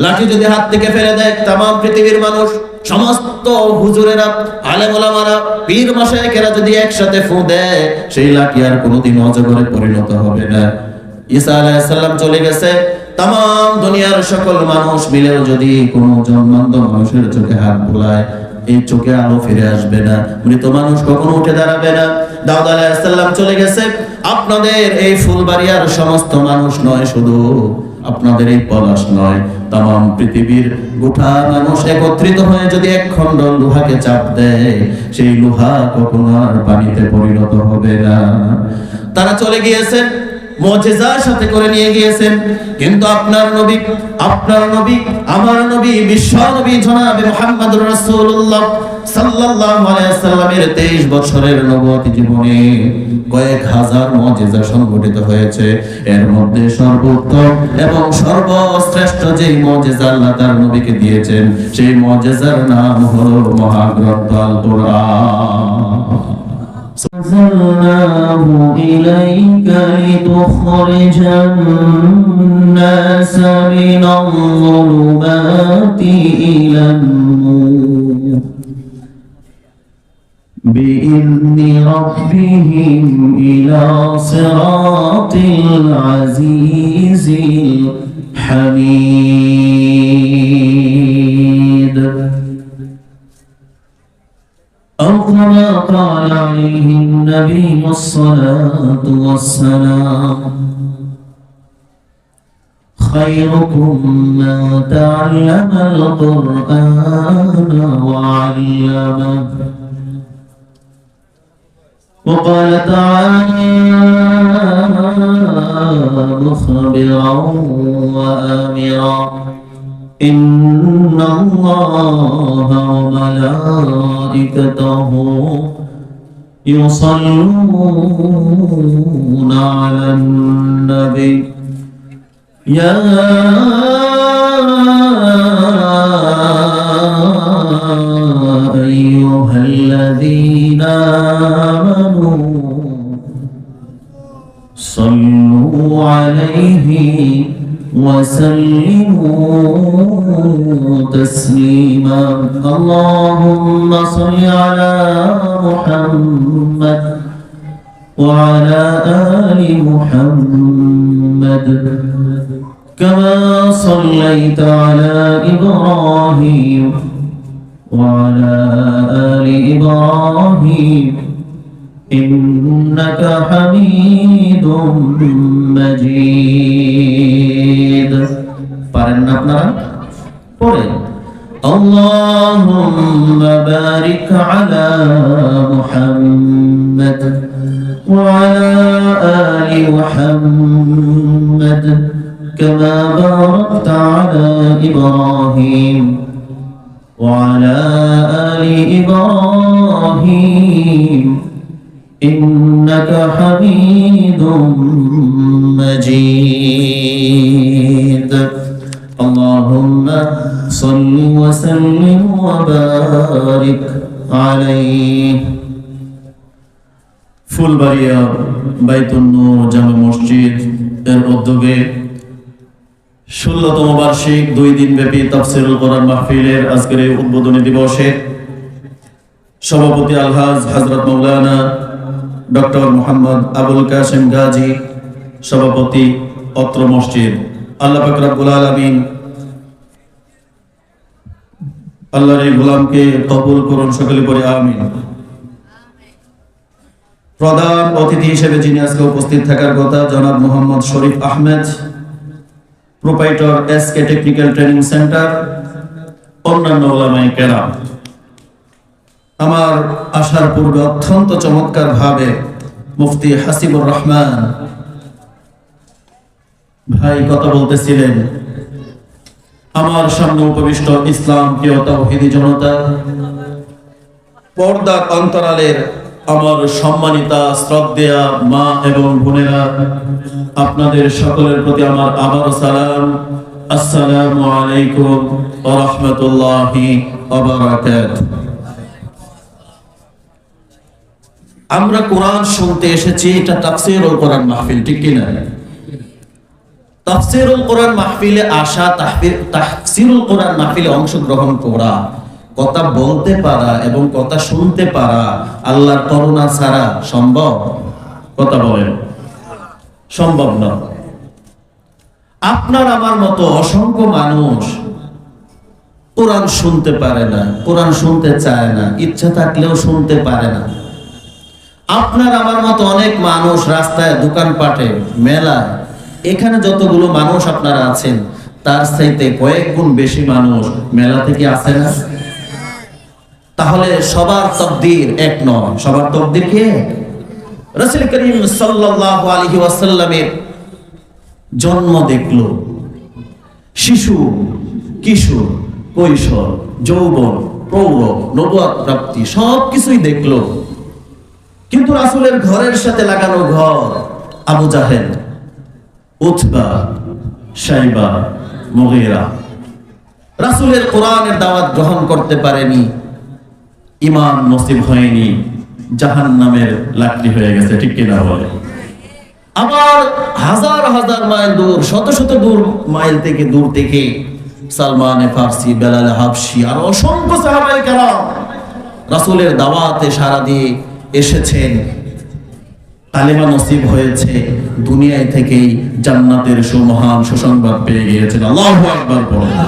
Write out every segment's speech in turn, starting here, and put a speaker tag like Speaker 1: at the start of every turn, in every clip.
Speaker 1: লাঠি যদি হাত থেকে ফেলে দেয়, তাম পৃথিবীর মানুষ, সমস্ত হুজুরেরা, আলেম ওলামারা, পীর মাশায়েখেরা যদি একসাথে ফু দেয়, সেই লাঠি আর কোনোদিন অজগরে পরিণত হবে না। ঈসা আলাইহিস সালাম চলে গেছে, তাম দুনিয়ার সকল মানুষ মিলেও যদি কোনো জন্মান্ত মানুষের চোখে হাত বুলায়, এই চোখে আলো ফিরে আসবে না, মৃত মানুষ কখনো উঠে দাঁড়াবে না। দাউদ আলাইহিস সালাম চলে গেছে, আপনাদের এই ফুলবাড়িয়ার সমস্ত মানুষ নয়, শুধু আপনাদের এই পলাশ নয়, তাম পৃথিবীর গোটা মানুষ একত্রিত হয়ে যদি এক খণ্ড লোহাকে চাপ দেয়, সেই লোহা কখনো আর পানিতে পরিণত হবে না। তারা চলে গিয়েছেন, মুজিজার সাথে করে নিয়ে গিয়েছেন, কিন্তু আপনার নবী, আমার নবী, বিশ্ব নবী জনাবে মুহাম্মদুর রাসূলুল্লাহ সাল্লাল্লাহু আলাইহি ওয়াসাল্লামের 23 বছরের নবুয়তি জীবনে কয়েক হাজার মুজিজা সংঘটিত হয়েছে। এর মধ্যে সর্বোত্তম এবং সর্বশ্রেষ্ঠ যেই মুজিজা আল্লাহ তার নবীকে দিয়েছেন, সেই মুজিজার নাম হলো মহাগ্রন্থ আল কোরআন।
Speaker 2: أنزلناه إليك لتخرج الناس من الظلمات إلى النور بإذن ربهم إلى صراط العزيز الحميد. أو كما قال عليه النبي الصلاة والسلام: خيركم من تعلم القرآن وعلمه. وقال تعالى مخبرا وآمرا: إن الله وملائكته يصلون على النبي يا أيها الذين آمنوا صلوا عليه وسلموا تسليما. اللهم صل على محمد وعلى آل محمد كما صليت على إبراهيم وعلى آل إبراهيم إنك حميد مجيد. পারেন না আপনারা? পড়েন। اللهم بارك على محمد وعلى آل محمد كما باركت على إبراهيم وعلى آل إبراهيم إنك حميد مجيد. اللهم صل وسلم وبارك عليه.
Speaker 1: ফুলবাড়িয়া বাইতুন নূর জামে মসজিদ এর উদ্যোগে 16তম বার্ষিক 2 দিন ব্যাপী তাফসীরুল কোরআন মাহফিলের আজকের এই উদ্বোধনী দিবসে সভাপতি আলহাজ হযরত মাওলানা ডক্টর মোহাম্মদ আবুল কাসেম গাজী, সভাপতি অত্র মসজিদ। আল্লাহ পাক রব্বুল আলামিন আল্লাহর এই গোলামকে কবুল করুন, সকলে পড়ে আমিন। প্রধান অতিথি হিসেবে যিনি আজকে উপস্থিত থাকার কথা, জনাব Mohammad Sharif Ahmed, proprietor SK technical training centre, অন্যান্য উলামায়ে কেরাম। আমার আসার পূর্বে অত্যন্ত চমৎকার ভাবে মুফতি হাসিবুর রহমান ভাই কথা বলতেছিলেন। আমার সামনে উপবিষ্ট ইসলাম প্রিয় তাওহীদি জনতা, পর্দার অন্তরালের আমার সম্মানিতা শ্রদ্ধেয়া মা এবং বোনেরা, আপনাদের সকলের প্রতি আমার আবারও সালাম। আসসালামু আলাইকুম ওয়া রাহমাতুল্লাহি ওয়া বারাকাতুহু। আমরা কোরআন শুনতে এসেছি, এটা তাফসীরুল কোরআন মাহফিল, ঠিক কি না? তাফসীরুল কোরআন মাহফিলে আসা, তাফসীরুল কোরআন মাহফিলে অংশগ্রহণ করা, কথা বলতে পারা এবং কথা শুনতে পারা আল্লাহর করুণা ছাড়া সম্ভব? কথা বলেন, সম্ভব না। আপনার আমার মতো অসংখ্য মানুষ কোরআন শুনতে পারে না, কোরআন শুনতে চায় না, ইচ্ছা থাকলেও শুনতে পারে না। আপনার আমার মতো অনেক মানুষ রাস্তায়, দোকানপাটে, মেলায়, এখানে যতগুলো মানুষ আপনারা আছেন তার চাইতে কয়েক গুণ বেশি মানুষ মেলা থেকে আসে না। তাহলে সবার তকদির এক নয়। সবার তকদির কি? রাসূল করিম সাল্লাল্লাহু আলাইহি ওয়াসাল্লামের জন্ম দেখলো, শিশু, কিশোর, কৈশোর, যৌবন, প্রৌঢ়, নবুয়ত প্রাপ্তি সবকিছুই দেখলো। কিন্তু রাসূলের ঘরের সাথে লাগানো ঘর আবু জাহেল, উতবা, শাইবা, মুগীরা রাসূলের কোরআনের দাওয়াত গ্রহণ করতে পারেনি, ঈমান নসিব হয়নি, জাহান্নামের লাকড়ি হয়ে গেছে। ঠিক কিনা বলে? আবার হাজার হাজার মাইল দূর, শত শত মাইল থেকে দূর থেকে সালমানে ফারসি, বেলাল হাবশি আর অসংখ্য সাহাবায়ে কেরাম রাসূলের দাওয়াতে সাড়া দিয়ে এসেছেন, কালেমা নসিব হয়েছে, দুনিয়ায় থেকেই জান্নাতের সুমহান সুসংবাদ পেয়ে গিয়েছেন। আল্লাহু আকবার বলেন।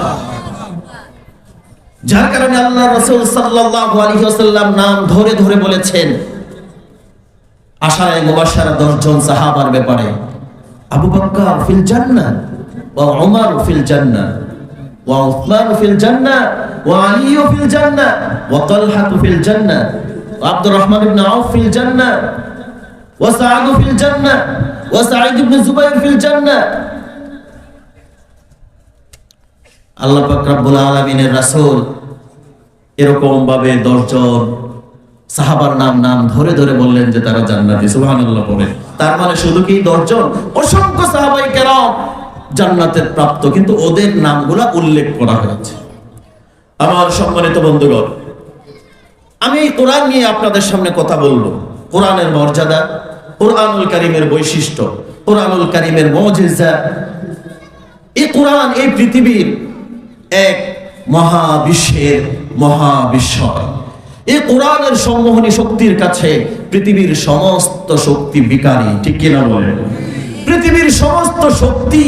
Speaker 1: যার কারণে আল্লাহ রাসূল সাল্লাল্লাহু আলাইহি ওয়াসাল্লাম নাম ধরে ধরে বলেছেন আশারায়ে মুবাশশারা 10 জন সাহাবার ব্যাপারে, আবু বকর ফিল জান্নাহ ওয়া উমর ফিল জান্নাহ ওয়া উসমান ফিল জান্নাহ ওয়া আলী ফিল জান্নাহ ওয়া তালহা ফিল জান্নাহ ওয়া আব্দুর রহমান ইবনে আউফ ফিল জান্নাহ ওয়া সাআদ ফিল জান্নাহ ওয়া সাঈদ ইবনে জুবাইর ফিল জান্নাহ। আল্লাহ পাক রব্বুল আলামিনের রাসূল এরকম ভাবে 10 জন সাহাবার নাম ধরে ধরে বললেন যে তারা জান্নাতি। সুবহানাল্লাহ পড়ে। তার মানে শুধু কি 10 জন? অসংখ্য সাহাবায়ে কেরাম জান্নাতের প্রাপ্ত, কিন্তু ওদের নামগুলো উল্লেখ করা হয়েছে। আমার সম্মানিত বন্ধুগণ, আমি কোরআন নিয়ে আপনাদের সামনে কথা বলবো। কোরআনের মর্যাদা, কোরআনুল কারীমের বৈশিষ্ট্য, কোরআনুল কারীমের মুজিজা। এই কোরআন এই পৃথিবীর এক মহাবিশ্বের মহাবিস্ময়। এই কোরআনের সম্মোহনী শক্তির কাছে পৃথিবীর সমস্ত শক্তি বিকারী। ঠিক কিনা বলেন? পৃথিবীর সমস্ত শক্তি,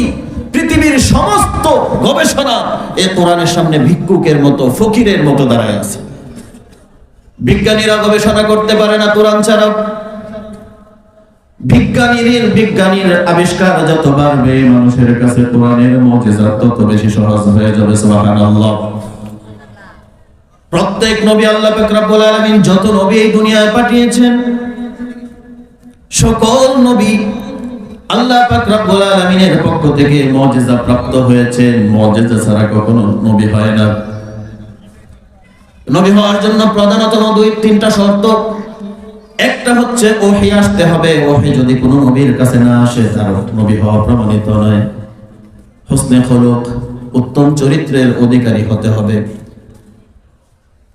Speaker 1: পৃথিবীর সমস্ত গবেষণা এই কোরআনের সামনে ভিক্ষুকের মতো, ফকিরের মতো দাঁড়ায় আছে। বিজ্ঞানীরা গবেষণা করতে পারে না কোরআন ছাড়া। বিজ্ঞানীর আবিষ্কার যত বাড়বে, মানুষের কাছে কোরআনের মুজিজা তত বেশি সহজ হয়ে যাবে। সুবহানাল্লাহ। প্রত্যেক নবী আল্লাহ পাক রব্বুল আলামিন যত নবী এই দুনিয়ায় পাঠিয়েছেন, সকল নবী আল্লাহ পাক রব্বুল আলামিনের পক্ষ থেকে মুজিজা প্রাপ্ত হয়েছেন। মুজিজা ছাড়া কখনো নবী হয় না। নবী হওয়ার জন্য প্রধানত 2-3টা শর্ত। একটা হচ্ছে ওহী আসতে হবে। ওহী যদি কোনো নবীর কাছে না আসে, তার নবী হওয়া প্রমাণিত নয়। হুসনে খুলুক, উত্তম চরিত্রের অধিকারী হতে হবে।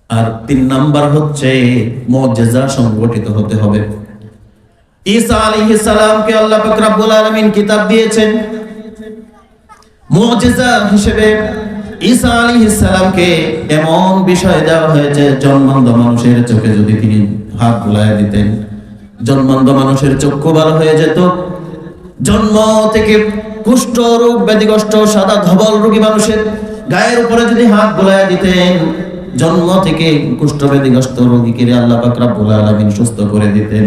Speaker 1: আর 3 নাম্বার হচ্ছে মুজিজা সংগঠিত হতে হবে। ঈসা আলাইহিস সালামকে আল্লাহ পাক রব্বুল আলামিন কিতাব দিয়েছেন। মুজিজা হিসেবে ঈসা আলাইহিস সালামকে এমন বিষয় দেওয়া হয়েছে, জন্মান্ধ মানুষের চোখে যদি তিনি হাত বুলায় দিতেন, জন্মান্ধ মানুষের চক্ষু ভালো হয়ে যেত। জন্ম থেকে কুষ্ঠ রোগ ব্যাধিগ্রস্ত সাদা ধবল রোগী মানুষের গায়ের উপরে যদি হাত বুলায় দিতেন, জন্ম থেকে কুষ্ঠ ব্যাধিগ্রস্ত রোগীকে আল্লাহ পাক রব্বুল আলামিন সুস্থ করে দিতেন।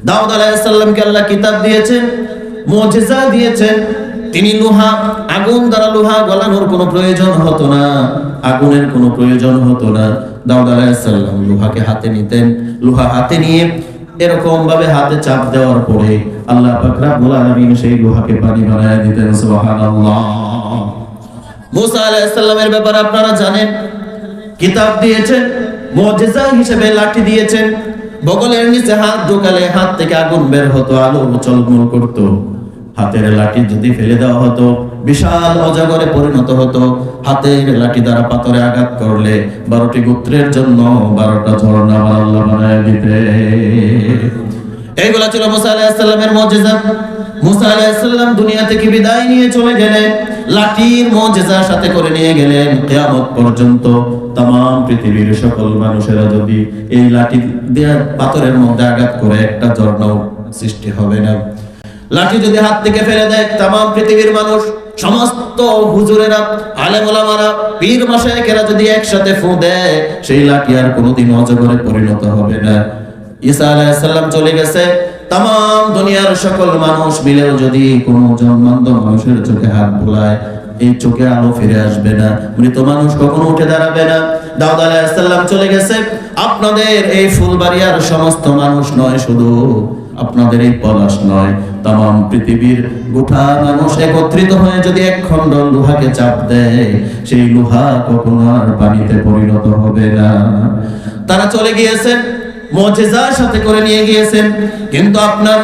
Speaker 1: দাউদ আলাইহিস সালামকে আল্লাহ কিতাব দিয়েছেন, মুজিজা দিয়েছেন। তিনি লোহা, আগুন দ্বারা লোহা গলানোর কোনো প্রয়োজন হতো না, আগুনের কোনো প্রয়োজন হতো না। দাউদ আলাইহিস সালাম লোহাকে হাতে নিতেন, লোহা হাতে নিয়ে এরকম ভাবে হাতে চাপ দেওয়ার পরে আল্লাহ পাক রব্বুল আলামিন সেই লোহাকে পানি বানায় দিতেন। সুবহানাল্লাহ। মুসা আলাইহিস সালামের ব্যাপারে আপনারা জানেন, কিতাব দিয়েছেন, মুজিজা হিসেবে লাঠি দিয়েছেন। বগলের নিচে হাত ঢোকালে হাত থেকে আগুন বের হতো, আলো ঝলমল করতো। হাতের লাঠি যদি ফেলে দেওয়া হতো, বিশাল অজগরে পরিণত হতো। হাতের লাঠি দ্বারা পাথরে আঘাত করলে 12টি গোত্রের জন্য 12টা ঝর্ণা আল্লাহ বানায় দিতে। এইগুলা ছিল মুসা আলাইহিস সালামের মুজিজা। মুসা আলাইহিস সালাম দুনিয়া থেকে বিদায় নিয়ে চলে গেলেন, লাঠির মুজিজা সাথে করে নিয়ে গেলেন। কিয়ামত পর্যন্ত तमाम পৃথিবীর সকল মানুষেরা যদি এই লাঠি দিয়ে পাথরের মধ্যে আঘাত করে একটা ঝর্ণাও সৃষ্টি হবে না। লাঠি যদি হাত থেকে ফেলে দেয় तमाम পৃথিবীর মানুষ, সমস্ত হুজুরেরা, আলেম ওলামারা, পীর মাশায়েখেরা যদি একসাথে ফু দেয়, সেই লাঠি আর কোনোদিন অজগরে পরিণত হবে না। ঈসা আলাইহিস সালাম চলে গেছে, तमाम দুনিয়ার সকল মানুষ মিলেও যদি কোনো জন্মান্ত মানুষের চোখে হাত বুলায়, এই চোখে আলো ফিরে আসবে না, মৃত মানুষ কখনো উঠে দাঁড়াবে না। দাউদ আলাইহিস সালাম চলে গেছে, আপনাদের এই ফুলবাড়িয়ার সমস্ত মানুষ নয়, শুধু আপনাদের এই পলাশ নয়, तमाम পৃথিবীর গোটা মানুষ একত্রিত হয়ে যদি এক খণ্ড লোহাকে চাপ দেয়, সেই লোহা কখনো আর পানিতে পরিণত হবে না। তারা চলে গিয়েছেন, মুজিজার সাথে করে নিয়ে গিয়েছেন, কিন্তু আপনার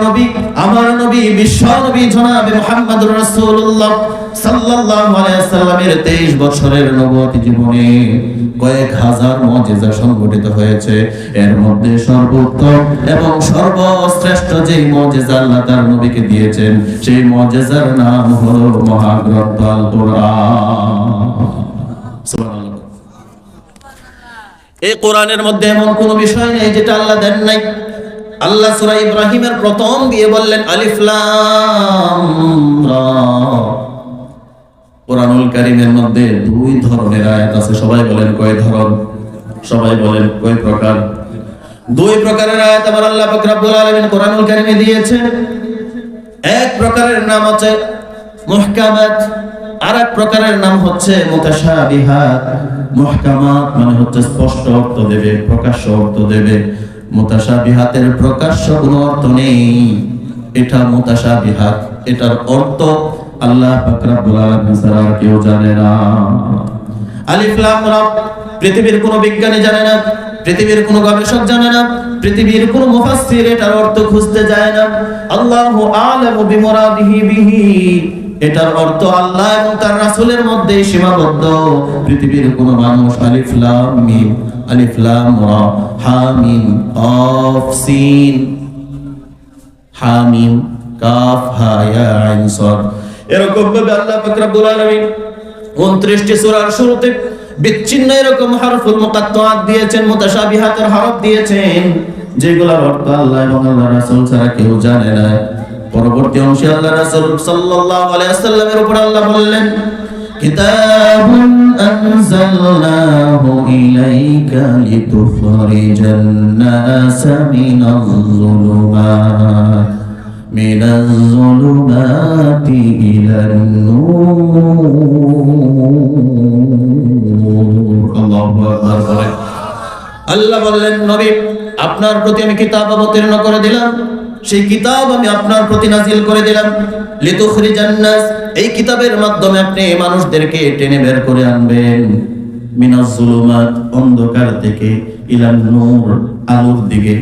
Speaker 1: নবী, আমার নবী, বিশ্ব নবী জনাবে মুহাম্মদুর রাসূলুল্লাহ সাল্লাল্লাহু আলাইহি ওয়াসাল্লামের 23 বছরের নবুয়তি জীবনে কয়েক হাজার মুজিজা সংঘটিত হয়েছে। এর মধ্যে সর্বোত্তম এবং সর্বশ্রেষ্ঠ যে মুজিজা আল্লাহ তার নবীকে দিয়েছেন, সেই মুজিজার নাম হলো মহাগ্রন্থ আল কোরআন। সুবহানাল্লাহ। এই কোরআনের মধ্যে এমন কোন বিষয় নেই যেটা আল্লাহ দেন নাই। আল্লাহ সূরা ইব্রাহিমের প্রথম দিয়ে বললেন আলিফ লাম রা। কোরআনুল কারীমের মধ্যে দুই ধরনের আয়াত আছে। সবাই বলেন কয় ধরন? সবাই বলেন কয় প্রকার? দুই প্রকারের আয়াত আমার আল্লাহ পাক রব্বুল আলামিন কোরআনুল কারীমে দিয়েছেন। এক প্রকারের নাম হচ্ছে মুহকামাত, আর এক প্রকারের নাম হচ্ছে মুতাশাবিহাত। মুহকামাত মানে হচ্ছে স্পষ্ট অর্থ দেবে, প্রকাশ্য অর্থ দেবে। মুতাশাবিহাতের প্রকাশ্য কোনো অর্থ নেই, এটা মুতাশাবিহাত, এটার অর্থ আল্লাহ পাক রব্বুল আলামিন ছাড়া আর কেউ জানে না। আলিফ লাম রা পৃথিবীর কোনো বিজ্ঞানী জানে না, পৃথিবীর কোনো গবেষক জানে না, পৃথিবীর কোনো মুফাসসির এটার অর্থ খুঁজতে যায় না। আল্লাহু আ'লামু বিমুরাদিহি বিহি, এটার অর্থ আল্লাহ এবং তার রাসূলের মধ্যে সীমাবদ্ধ। পৃথিবীর কোনো মানুষ আলিফ লাম মিম, আলিফ লাম রা, হা মিম কাফ সিন, হা মিম কাফ হা ইয়া আইন সাদ, এরকম ভাবে আল্লাহ পাক রব্বুল আলামিন 29টি সূরার শুরুতে বিচ্ছিন্ন এরকম হরফুল মুকাত্তাআত দিয়েছেন, মুতাশাবিহাতের হরফ দিয়েছেন, যেগুলোর অর্থ আল্লাহ এবং আল্লাহর রাসূল ছাড়া কেউ জানে না। পরবর্তী অংশে আল্লাহ রাসূল সাল্লাল্লাহু আলাইহি ওয়াসাল্লামের উপর আল্লাহ বললেন, কিতাবুন আনজালনাহু ইলাইকা লিতুখরিজান নাসা মিনাজ যুলুমাতি ইলান নূর। আল্লাহু আকবার। আল্লাহ বললেন, নবী আপনার প্রতি আমি কিতাব অবতীর্ণ করে দিলাম, সেই কিতাব আমি আপনার প্রতি নাজিল করে দিলাম লিতুখরিজান নাস, এই কিতাবের মাধ্যমে আপনি মানুষদেরকে টেনে বের করে আনবেন মিনাজ যুলুমাত, অন্ধকার থেকে, ইলান নূর, আলোর দিকে।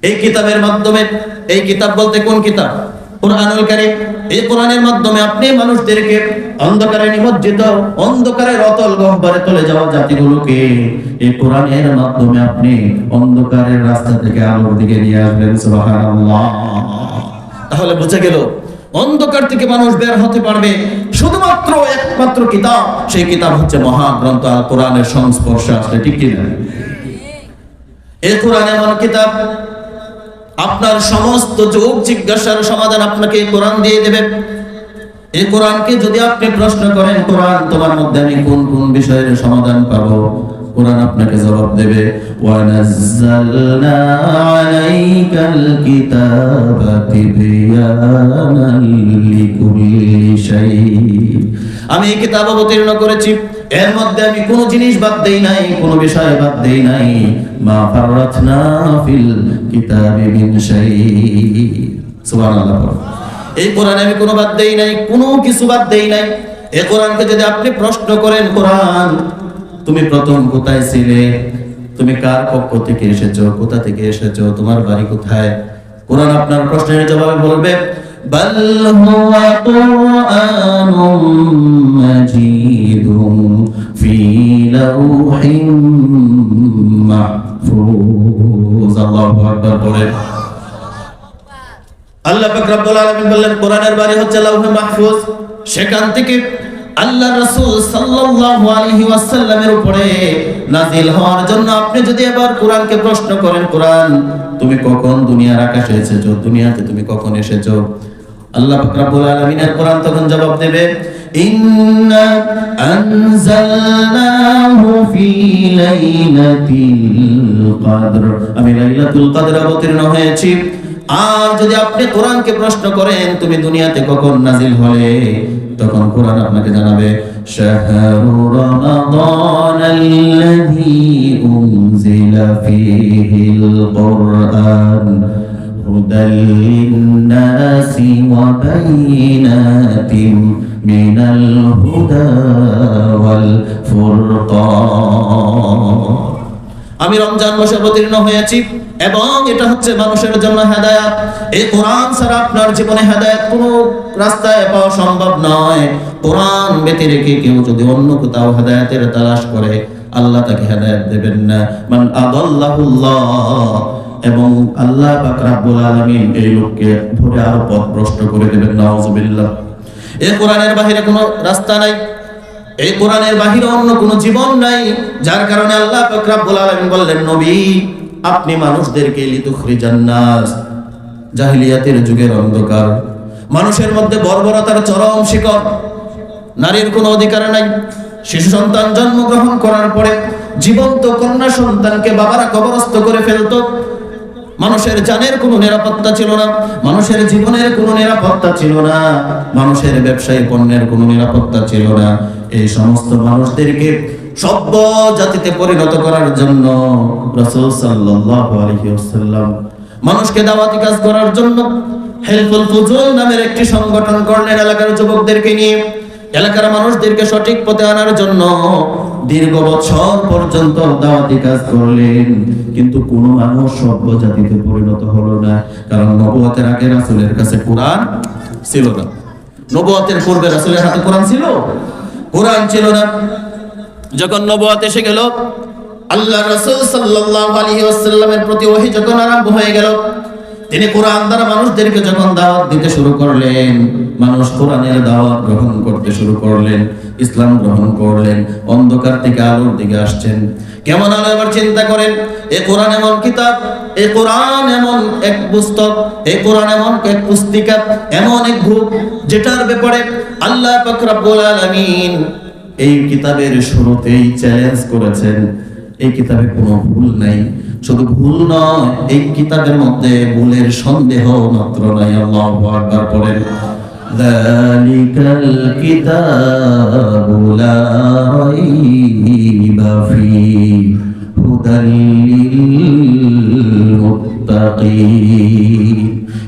Speaker 1: এই কিতাবের মাধ্যমে, এই কিতাব বলতে কোন কিতাব? কুরআনুল কারীম। এই কোরআনের মাধ্যমে আপনি মানুষদেরকে অন্ধকারে নিমজ্জিত, অন্ধকারের অতল গহ্বরে চলে যাওয়া জাতিগুলোকে এই কোরআনের মাধ্যমে আপনি অন্ধকারের রাস্তা থেকে আলোর দিকে নিয়ে আসবেন। সুবহানাল্লাহ। তাহলে বুঝে গেল অন্ধকার থেকে মানুষ বের হতে পারবে শুধুমাত্র একমাত্র কিতাব, সেই কিতাব হচ্ছে মহাগ্রন্থ আল কোরআনের সংস্পর্শে আসলে, ঠিক কি না? এই কোরআন এমন কিতাব, আপনার সমস্ত যোগ জিজ্ঞাসার সমাধান আপনাকে এই কোরআন দিয়ে দেবে। এই কোরআনকে যদি আপনি প্রশ্ন করেন, কোরআন তোমার মধ্যে আমি কোন কোন বিষয়ের সমাধান পাবো, কোরআন আপনাকে জবাব দেবে, ওয়া নাযালনা আলাইকাল কিতাবা তিবয়ানাল লিকুল্লি শাই। আমি এই কিতাব অবতীর্ণ করেছি, এর মধ্যে আমি কোনো জিনিস বাদ দেই নাই, কোনো বিষয় বাদ দেই নাই। মা ফাররাতনা ফিল কিতাবি মিন শাই। সুবহানাল্লাহ। এই কোরআনে আমি কোনো বাদ দেই নাই, কোনো কিছু বাদ দেই নাই। এই কোরআনকে যদি আপনি প্রশ্ন করেন, কোরআন তুমি প্রথম কোথায় ছিলে, তুমি কার পক্ষ থেকে এসেছো, কোথা থেকে এসেছো, তোমার বাড়ি কোথায়, কোরআন আপনার প্রশ্নের জবাবে বলবে, বাল হুয়া কুরআনুম মাজিদুন ফি লাউহিম মাহফুজ। আল্লাহু আকবার বলে। আল্লাহ পাক রব্বুল আলামিন বললেন কোরআনের বাড়ি হচ্ছে লাউহে মাহফুজ। সেখান থেকে আল্লাহ রাসূল সাল্লাল্লাহু আলাইহি ওয়াসাল্লামের উপরে নাজিল হওয়ার জন্য আপনি যদি এবার কোরআনকে প্রশ্ন করেন, কোরআন তুমি কখন দুনিয়ার আকাশে এসেছো, দুনিয়াতে তুমি কখন এসেছো, আল্লাহ পাক রব্বুল আলামিনের কোরআন তখন জবাব দেবে ইন্না আনজালনাহু ফি লাইলাতিল কদর, আমি লাইলাতুল কদর অবতীর্ণ হয়েছি। আর যদি আপনি কোরআনকে প্রশ্ন করেন তুমি দুনিয়াতে কখন নাজিল হলে, তখন কোরআন আপনাকে জানাবে শাহরু রমাদানাল্লাযী উনজিলা ফীহিল কুরআন হুদাল লিন্নাসি ওয়া বাইনাতিন মিনাল হুদা ওয়াল ফুরকান। আমি রমজান মাসে অবতীর্ণ হয়েছি এবং এটা হচ্ছে মানুষের জন্য হেদায়েত। এই কোরআন ছাড়া আপনার জীবনে হেদায়েত কোনো রাস্তায় পাওয়া সম্ভব নয়। কোরআন ব্যতি রেখে কেউ যদি অন্য কোথাও হেদায়েতের তালাশ করে আল্লাহ তাকে হেদায়েত দেবেন না। মান আদাল্লাহুল্লাহ, এবং আল্লাহ পাক রব্বুল আলামিন এই লোককে ধরে আরো পথভ্রষ্ট করে দেবেন। নাউযুবিল্লাহ। এই কোরআনের বাহিরে কোনো রাস্তা নাই, এই কোরআনের বাহিরে অন্য কোনো জীবন নাই। যার কারণে আল্লাহ পাক রব্বুল আলামিন বললেন নবী আপনি মানুষদেরকে লিতুখরিজান নাস, জাহিলিয়াতের যুগের অন্ধকার, মানুষের মধ্যে বর্বরতার চরম শিখর, নারীর কোনো অধিকার নাই। শিশু সন্তান জন্মগ্রহণ করার পরে জীবন্ত কন্যা সন্তানকে বাবারা কবরস্থ করে ফেলতো। মানুষের জানের কোনো নিরাপত্তা ছিল না, মানুষের জীবনের কোনো নিরাপত্তা ছিল না, মানুষের ব্যবসায়ী পণ্যের কোনো নিরাপত্তা ছিল না। এই সমস্ত মানুষদেরকে সভ্য জাতিতে পরিণত করার জন্য রাসূল সাল্লাল্লাহু আলাইহি ওয়াসাল্লাম মানুষকে দাওয়াতি কাজ করার জন্য হেলফুল ফুজুল নামের একটি সংগঠন করলেন। এলাকার যুবকদেরকে নিয়ে এলাকার মানুষদেরকে সঠিক পথে আনার জন্য দীর্ঘ বছর পর্যন্ত দাওয়াতি কাজ করলেন, কিন্তু কোন মানুষ সভ্য জাতিতে পরিণত হলো না। কারণ নবুয়তের আগে রাসূলের কাছে কোরআন ছিল না, নবুয়তের পূর্বে রাসূলের হাতে কোরআন ছিল, কোরআন ছিল না। যখন নবুয়ত এসে গেল, আল্লাহ রাসূল সাল্লাল্লাহু আলাইহি ওয়াসাল্লামের প্রতি ওহী যখন আরম্ভ হয়ে গেল, তিনি কোরআন দ্বারা মানুষদেরকে যখন দাওয়াত দিতে শুরু করলেন, মানুষ কোরআনের দাওয়াত গ্রহণ করতে শুরু করলেন, ইসলাম গ্রহণ করলেন, অন্ধকার থেকে আলোর দিকে আসছেন। কেমন আলো? এবার চিন্তা করেন, এই কোরআন এমন কিতাব, এই কোরআন এমন এক পুস্তক, এই কোরআন এমন এক পুস্তিকা, এমন এক গ্রুপ যেটার ব্যাপারে আল্লাহ পাক রব্বুল আলামিন এই কিতাবের শুরুতেই চ্যালেঞ্জ করেছেন এই কিতাবে কোনো ভুল নাই। শুধু ভুল নয়, এই কিতাবের মধ্যে ভুলের সন্দেহ মাত্র নাই। আল্লাহু আকবার পড়েন। যালিকাল কিতাবু লা রাইবা ফীহি হুদাল লিল মুত্তাকিন।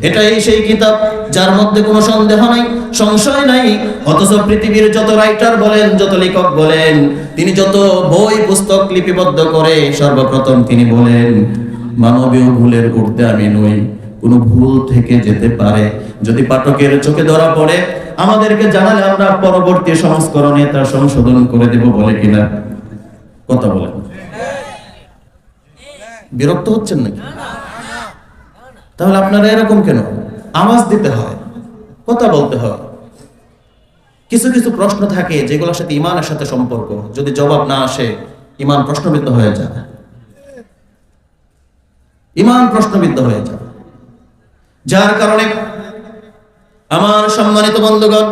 Speaker 1: এটাই সেই কিতাব যার মধ্যে কোনো সন্দেহ নাই, সংশয় নাই। অথচ পৃথিবীর যত রাইটার বলেন, যত লেখক বলেন, তিনি যত বই পুস্তক লিপিবদ্ধ করে সর্বপ্রথম তিনি বলেন মানবীয় ভুলের ঊর্ধ্বে আমি নই। কোনো ভুল থেকে যেতে পারে, যদি পাঠকের চোখে ধরা পড়ে আমাদেরকে জানালে আমরা পরবর্তী সংস্করণে তা সংশোধন করে দেব, বলে কিনা? কথা বলেন। বিরক্ত হচ্ছেন নাকি? তাহলে আপনারা এরকম কেন? আওয়াজ দিতে হয়, কথা বলতে হয়। কিছু কিছু প্রশ্ন থাকে যেগুলোর সাথে ইমানের সাথে সম্পর্ক, যদি জবাব না আসে ইমান প্রশ্নবিদ্ধ হয়ে যায়, ইমান প্রশ্নবিদ্ধ হয়ে যায়। যার কারণে আমার সম্মানিত বন্ধুগণ,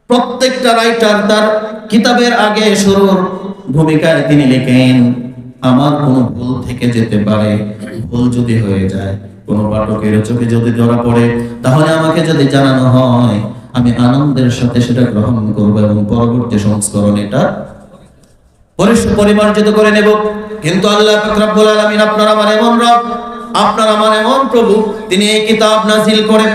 Speaker 1: প্রত্যেকটা রাইটার তার কিতাবের আগে শুরুর ভূমিকায় তিনি লেখেন আমার কোনো ভুল থেকে যেতে পারে, ভুল যদি হয়ে যায়, কোনো পাঠকের চোখে যদি ধরা পড়ে, তাহলে আমাকে যদি জানানো হয় আমি আনন্দের সাথে সেটা গ্রহণ করব এবং পরবর্তী সংস্করণ এটা পরিমার্জিত করে নেব। কিন্তু আল্লাহ পাক রব্বুল আলামিন আপনার আমার এমন রব, আপনার আমার এমন প্রভু, তিনি এই কিতাব নাজিল করে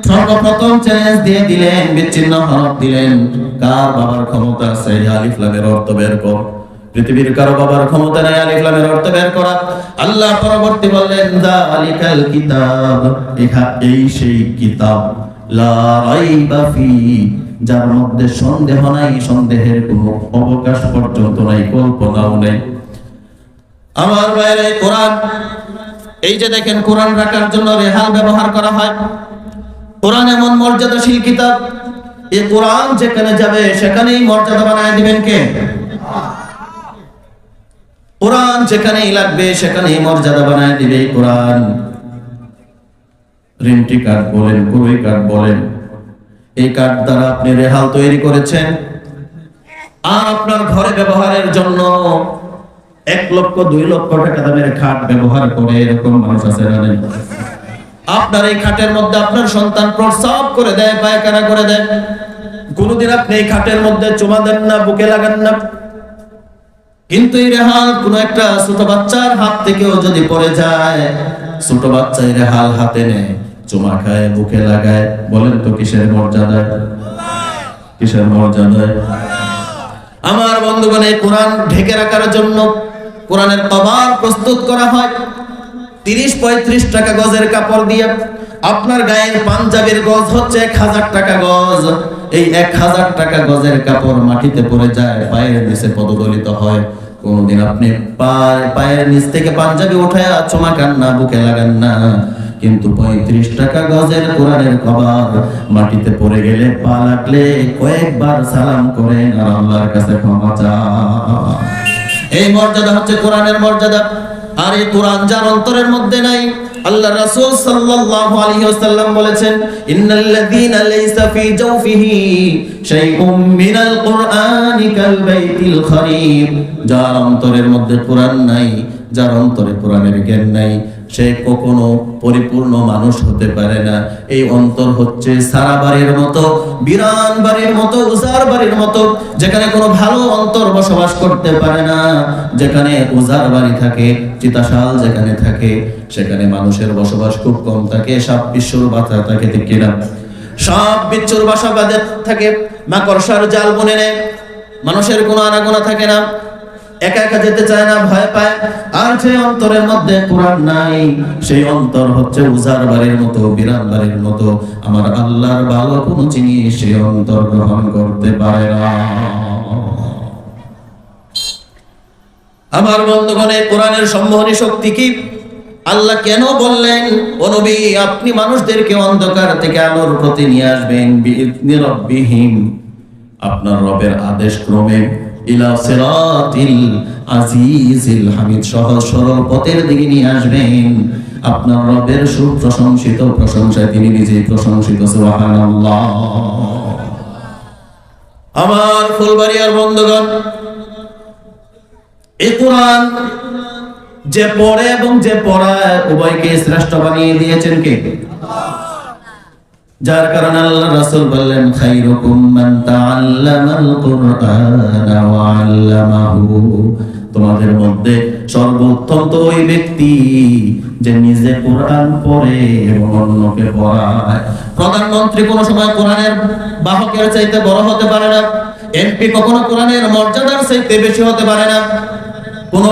Speaker 1: সর্বপ্রথম চ্যালেঞ্জ দিয়ে দিলেন, বিচ্ছিন্ন হরফ দিলেন। কার বাবার ক্ষমতা আছে আলিফ লামের অর্থ বের কর? পৃথিবীর কারো বাবার ক্ষমতা নাই আলিফ লামের অর্থ বের করা। আল্লাহ পরবর্তী বললেন যালিকাল কিতাব, এই সেই কিতাব লা রাইবা ফীহি, যার মধ্যে সন্দেহ নাই, সন্দেহের কোনো অবকাশ পর্যন্ত নাই, কল্পনাও নাই। আমার বাইরে কোরআন এই যে দেখেন কোরআন রাখার জন্য রেহাল ব্যবহার করা হয়। কোরআন এমন মর্যাদাশীল কিতাব, এই কোরআন যেখানে যাবে সেখানেই মর্যাদা বানায় দিবেন কে? কোরআন যেখানেই লাগবে সেখানেই মর্যাদা বানায় দিবে কোরআন। রিন্টি কার্ড বলেন, কুড়ি কার্ড বলেন, এই কার্ড দ্বারা আপনি রেহাল তৈরি করেছেন, আর আপনার ঘরে ব্যবহারের জন্য 1 লক্ষ 2 লক্ষ টাকা দামের খাট ব্যবহার করে এরকম মানুষ আছে না? আপনার এই খাটের মধ্যে আপনার সন্তান প্রস্রাব করে দেয়, পায়খানা করে দেয়, কোনদিন আপনি এই খাটের মধ্যে চুমা দেন না, বুকে লাগান না, কিন্তু এই রেহাল কোন একটা ছোট বাচ্চার হাত থেকেও যদি পড়ে যায়, ছোট বাচ্চা এই রেহাল হাতে নেয়, চুমা খায়, বুকে লাগায়, বলেন তো কিসের মর্যাদা? কিসের মর্যাদা? আমার বন্ধুগণ, এই কোরআন ঢেকে রাখার জন্য কোরআনের কভার প্রস্তুত করা হয় 30-35 টাকা গজের কাপড় দিয়ে। আপনার গায়ের পাঞ্জাবির গজ হচ্ছে 1000 টাকা গজ। এই 1000 টাকা গজের কাপড় মাটিতে পড়ে যায়, পায়ের নিচে পদদলিত হয়। কোনদিন আপনি পায়ের নিচ থেকে পাঞ্জাবি উঠায় চুমা খান না, বুকে লাগান না, কিন্তু 35 টাকা গজের কোরআনের কভার মাটিতে পড়ে গেলে, পা লাগলে কয়েকবার সালাম করেন আর আল্লাহর কাছে ক্ষমা চান। এই মর্যাদা হচ্ছে কোরআনের মর্যাদা। আর এই কোরআন যার অন্তরের মধ্যে নাই, আল্লাহ রাসূল সাল্লাল্লাহু আলাইহি ওয়াসাল্লাম বলেছেন, ইন্নাল্লাযীনা লাইসা ফী জাওফিহি শাইউম মিনাল কুরআনি কাল বাইতিল খরিব। যার অন্তরের মধ্যে কোরআন নাই, যার অন্তরে কোরআনের জ্ঞান নাই, সে কখনো পরিপূর্ণ মানুষ হতে পারে না। এই অন্তর হচ্ছে সারা বাড়ির মতো, বিরান বাড়ির মতো, উজার বাড়ির মতো, যেখানে কোনো ভালো অন্তর বসবাস করতে পারে না। যেখানে উজার বাড়ি থাকে, চিতাশাল যেখানে থাকে, সেখানে মানুষের বসবাস খুব কম থাকে, সাপ বিচ্ছুর বাসা থাকে, ঠিক কিনা? সাপ বিচ্ছুর বাসা বাঁধে থাকে, মাকড়সার জাল বুনে নেয়, মানুষের কোনো আনাগোনা থাকে না, একা একা যেতে চায় না, ভয় পায়। আর যে অন্তরের মধ্যে কোরআন নাই, সেই অন্তর হচ্ছে উজার বাড়ির মতো, বিরান বাড়ির মতো। আমার আল্লাহর ভালো কোনো জিনিস সেই অন্তর গ্রহণ করতে পারে না। আমার বন্ধুগণ, এই কোরআনের সম্মোহনী শক্তি কি? আল্লাহ কেন বললেন, ও নবী, আপনি মানুষদেরকে অন্ধকার থেকে আলোর প্রতি নিয়ে আসবেন, বিইذনি রাব্বিহিম, আপনার রবের আদেশ ক্রমে, ইলা সিরাতিল আজিজিল হামিদ, সহজ সরল পথের দিকে নিয়ে আসবেন। আপনার রবের সুপ্রশংসিত প্রশংসায় তিনি নিজেই প্রশংসিত, সুবহানাল্লাহ। আমার ফুলবাড়িয়ার বন্ধুগণ, এই কোরআন যে পড়ে এবং যে পড়ায় উভয়কে শ্রেষ্ঠ বানিয়ে দিয়েছেন কে? যার কারণে আল্লাহ রাসূল বললেন, খায়রুকুম মান তাআল্লামাল কুরআনা ওয়া আল্লামাহু, তোমাদের মধ্যে সর্বোত্তম তো ওই ব্যক্তি যে নিজে কোরআন পড়ে এবং অন্যকে পড়ায়। প্রধানমন্ত্রী কোনো সময় কোরআনের বাহকের চাইতে বড় হতে পারে না, এমপি কখনো কোরআনের মর্যাদার চাইতে বেশি হতে পারে না, কোন